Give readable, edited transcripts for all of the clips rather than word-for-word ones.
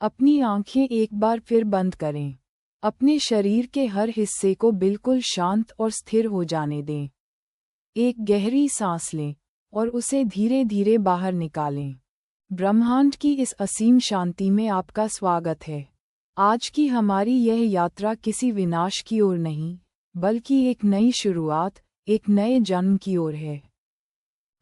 अपनी आंखें एक बार फिर बंद करें। अपने शरीर के हर हिस्से को बिल्कुल शांत और स्थिर हो जाने दें। एक गहरी सांस लें और उसे धीरे धीरे बाहर निकालें। ब्रह्मांड की इस असीम शांति में आपका स्वागत है। आज की हमारी यह यात्रा किसी विनाश की ओर नहीं, बल्कि एक नई शुरुआत, एक नए जन्म की ओर है।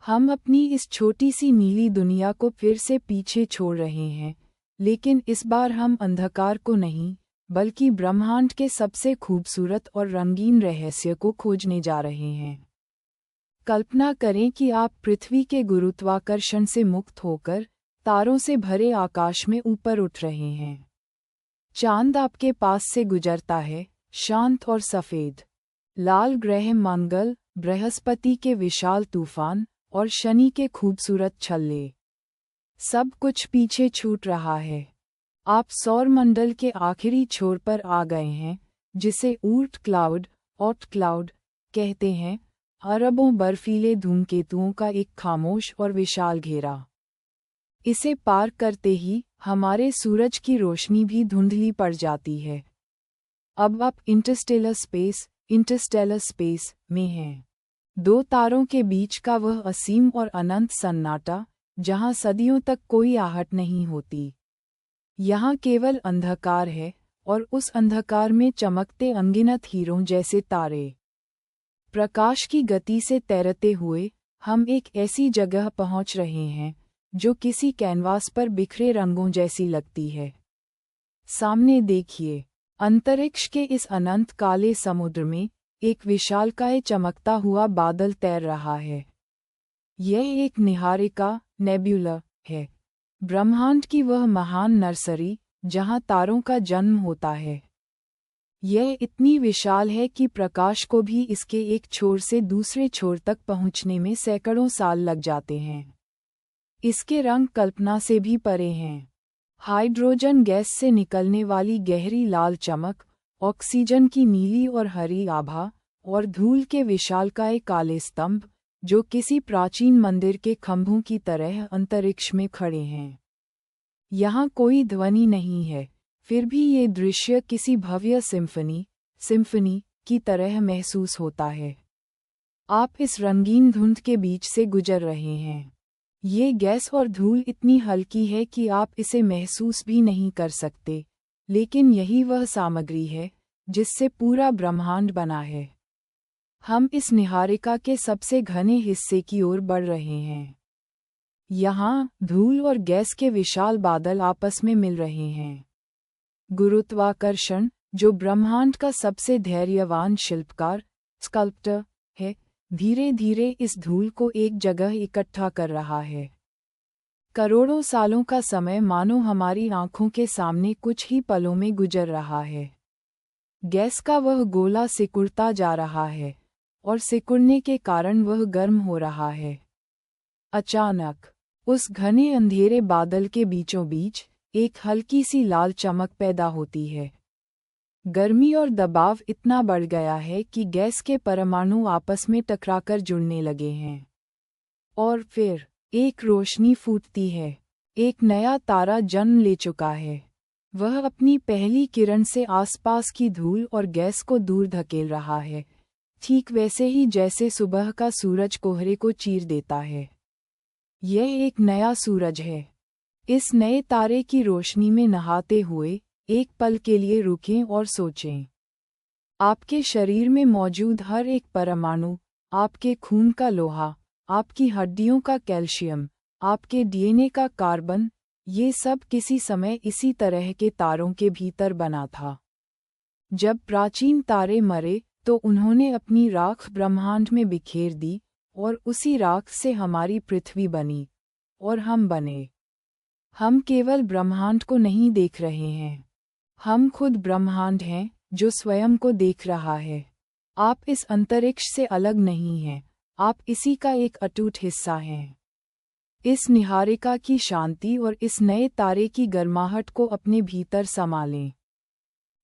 हम अपनी इस छोटी सी नीली दुनिया को फिर से पीछे छोड़ रहे हैं, लेकिन इस बार हम अंधकार को नहीं, बल्कि ब्रह्मांड के सबसे खूबसूरत और रंगीन रहस्य को खोजने जा रहे हैं। कल्पना करें कि आप पृथ्वी के गुरुत्वाकर्षण से मुक्त होकर तारों से भरे आकाश में ऊपर उठ रहे हैं। चांद आपके पास से गुजरता है, शांत और सफ़ेद। लाल ग्रह मंगल, बृहस्पति के विशाल तूफान और शनि के खूबसूरत छल्ले, सब कुछ पीछे छूट रहा है। आप सौरमंडल के आखिरी छोर पर आ गए हैं, जिसे ऊर्ट क्लाउड कहते हैं, अरबों बर्फीले धूमकेतुओं का एक खामोश और विशाल घेरा। इसे पार करते ही हमारे सूरज की रोशनी भी धुंधली पड़ जाती है। अब आप इंटरस्टेलर स्पेस में हैं। दो तारों के बीच का वह असीम और अनंत सन्नाटा, जहां सदियों तक कोई आहट नहीं होती। यहाँ केवल अंधकार है, और उस अंधकार में चमकते अनगिनत हीरों जैसे तारे। प्रकाश की गति से तैरते हुए हम एक ऐसी जगह पहुँच रहे हैं, जो किसी कैनवास पर बिखरे रंगों जैसी लगती है। सामने देखिए, अंतरिक्ष के इस अनंत काले समुद्र में एक विशालकाय चमकता हुआ बादल तैर रहा है। यह एक निहारिका, नेब्यूला है, ब्रह्मांड की वह महान नर्सरी जहां तारों का जन्म होता है। यह इतनी विशाल है कि प्रकाश को भी इसके एक छोर से दूसरे छोर तक पहुंचने में सैकड़ों साल लग जाते हैं। इसके रंग कल्पना से भी परे हैं। हाइड्रोजन गैस से निकलने वाली गहरी लाल चमक, ऑक्सीजन की नीली और हरी आभा, और धूल के विशालकाय काले स्तंभ, जो किसी प्राचीन मंदिर के खंभों की तरह अंतरिक्ष में खड़े हैं। यहाँ कोई ध्वनि नहीं है, फिर भी ये दृश्य किसी भव्य सिम्फनी की तरह महसूस होता है। आप इस रंगीन धुंध के बीच से गुजर रहे हैं। ये गैस और धूल इतनी हल्की है कि आप इसे महसूस भी नहीं कर सकते, लेकिन यही वह सामग्री है जिससे पूरा ब्रह्मांड बना है। हम इस निहारिका के सबसे घने हिस्से की ओर बढ़ रहे हैं। यहाँ धूल और गैस के विशाल बादल आपस में मिल रहे हैं। गुरुत्वाकर्षण, जो ब्रह्मांड का सबसे धैर्यवान स्कल्प्टर है, धीरे धीरे इस धूल को एक जगह इकट्ठा कर रहा है। करोड़ों सालों का समय मानो हमारी आंखों के सामने कुछ ही पलों में गुजर रहा है। गैस का वह गोला सिकुड़ता जा रहा है, और सिकुड़ने के कारण वह गर्म हो रहा है। अचानक उस घने अंधेरे बादल के बीचों बीच एक हल्की सी लाल चमक पैदा होती है। गर्मी और दबाव इतना बढ़ गया है कि गैस के परमाणु आपस में टकराकर जुड़ने लगे हैं। और फिर एक रोशनी फूटती है। एक नया तारा जन्म ले चुका है। वह अपनी पहली किरण से आसपास की धूल और गैस को दूर धकेल रहा है, ठीक वैसे ही जैसे सुबह का सूरज कोहरे को चीर देता है। यह एक नया सूरज है। इस नए तारे की रोशनी में नहाते हुए एक पल के लिए रुकें और सोचें। आपके शरीर में मौजूद हर एक परमाणु, आपके खून का लोहा, आपकी हड्डियों का कैल्शियम, आपके डीएनए का कार्बन, ये सब किसी समय इसी तरह के तारों के भीतर बना था। जब प्राचीन तारे मरे तो उन्होंने अपनी राख ब्रह्मांड में बिखेर दी, और उसी राख से हमारी पृथ्वी बनी, और हम बने। हम केवल ब्रह्मांड को नहीं देख रहे हैं, हम खुद ब्रह्मांड हैं जो स्वयं को देख रहा है। आप इस अंतरिक्ष से अलग नहीं हैं, आप इसी का एक अटूट हिस्सा हैं। इस निहारिका की शांति और इस नए तारे की गर्माहट को अपने भीतर समा लें।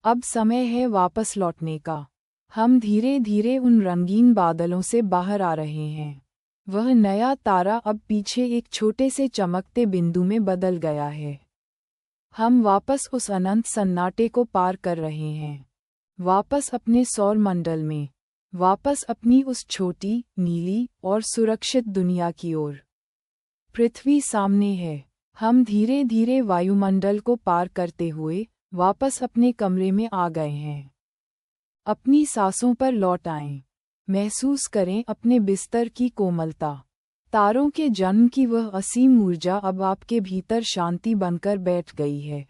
अब समय है वापस लौटने का। हम धीरे धीरे उन रंगीन बादलों से बाहर आ रहे हैं। वह नया तारा अब पीछे एक छोटे से चमकते बिंदु में बदल गया है। हम वापस उस अनंत सन्नाटे को पार कर रहे हैं, वापस अपने सौर मंडल में, वापस अपनी उस छोटी, नीली और सुरक्षित दुनिया की ओर। पृथ्वी सामने है। हम धीरे धीरे वायुमंडल को पार करते हुए वापस अपने कमरे में आ गए हैं। अपनी सांसों पर लौट आएं। महसूस करें अपने बिस्तर की कोमलता। तारों के जन्म की वह असीम ऊर्जा अब आपके भीतर शांति बनकर बैठ गई है।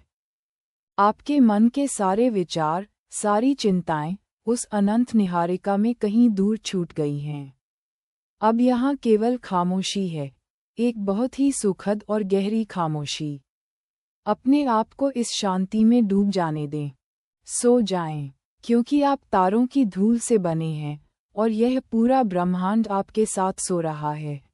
आपके मन के सारे विचार, सारी चिंताएं उस अनंत निहारिका में कहीं दूर छूट गई हैं। अब यहाँ केवल खामोशी है, एक बहुत ही सुखद और गहरी खामोशी। अपने आप को इस शांति में डूब जाने दें। सो जाएं, क्योंकि आप तारों की धूल से बने हैं और यह पूरा ब्रह्मांड आपके साथ सो रहा है।